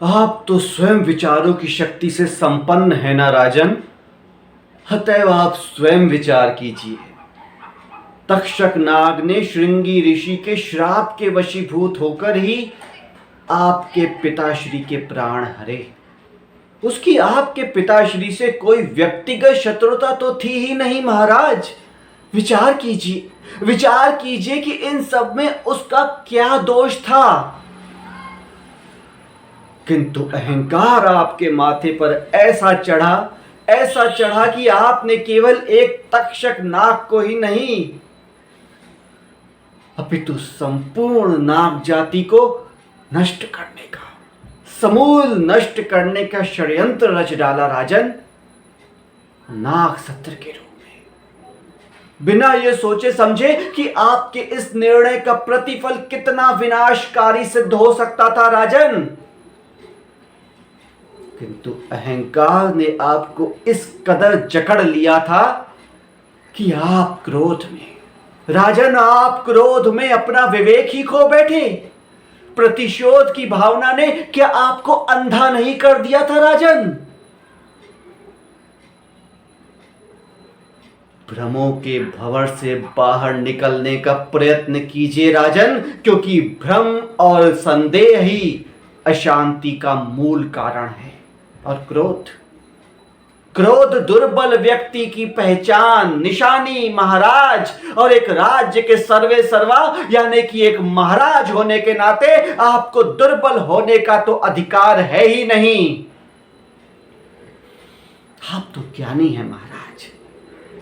आप तो स्वयं विचारों की शक्ति से संपन्न है ना राजन। अतएव आप स्वयं विचार कीजिए। तक्षक नाग ने श्रृंगी ऋषि के श्राप के वशीभूत होकर ही आपके पिताश्री के प्राण हरे। उसकी आपके पिताश्री से कोई व्यक्तिगत शत्रुता तो थी ही नहीं महाराज। विचार कीजिए कि इन सब में उसका क्या दोष था। किंतु अहंकार आपके माथे पर ऐसा चढ़ा कि आपने केवल एक तक्षक नाग को ही नहीं अपितु संपूर्ण नाग जाति को नष्ट करने का, समूल नष्ट करने का षड्यंत्र रच डाला राजन, नाग सत्र के रूप में। बिना ये सोचे समझे कि आपके इस निर्णय का प्रतिफल कितना विनाशकारी सिद्ध हो सकता था राजन, किंतु अहंकार ने आपको इस कदर जकड़ लिया था कि आप क्रोध में अपना विवेक ही खो बैठे। प्रतिशोध की भावना ने क्या आपको अंधा नहीं कर दिया था राजन? भ्रमों के भंवर से बाहर निकलने का प्रयत्न कीजिए राजन, क्योंकि भ्रम और संदेह ही अशांति का मूल कारण है। और क्रोध दुर्बल व्यक्ति की पहचान निशानी महाराज, और एक राज्य के सर्वे सर्वा यानी कि एक महाराज होने के नाते आपको दुर्बल होने का तो अधिकार है ही नहीं। आप तो ज्ञानी हैं महाराज,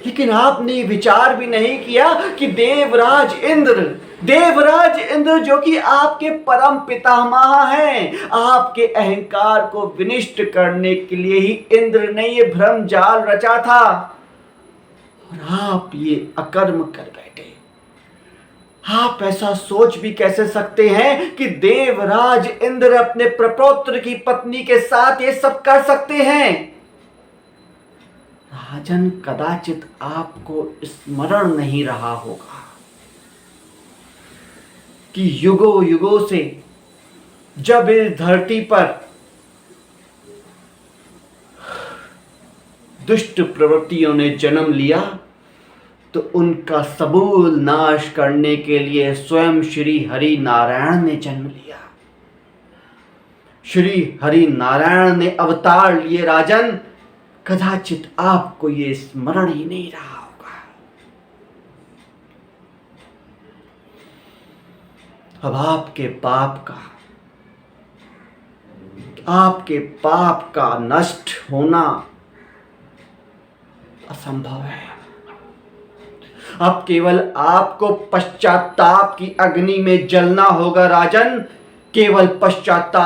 लेकिन आपने विचार भी नहीं किया कि देवराज इंद्र जो कि आपके परम पितामह हैं, आपके अहंकार को विनिष्ट करने के लिए ही इंद्र ने ये भ्रम जाल रचा था, और आप ये अकर्म कर बैठे। आप ऐसा सोच भी कैसे सकते हैं कि देवराज इंद्र अपने प्रपौत्र की पत्नी के साथ ये सब कर सकते हैं? राजन, कदाचित आपको स्मरण नहीं रहा होगा कि युगों युगों से जब इस धरती पर दुष्ट प्रवृत्तियों ने जन्म लिया तो उनका समूल नाश करने के लिए स्वयं श्री हरि नारायण ने जन्म लिया। श्री हरि नारायण ने अवतार लिए राजन, कदाचित आपको ये स्मरण ही नहीं रहा होगा। अब आपके पाप का नष्ट होना असंभव है। अब केवल आपको पश्चाताप की अग्नि में जलना होगा राजन, केवल पश्चाताप।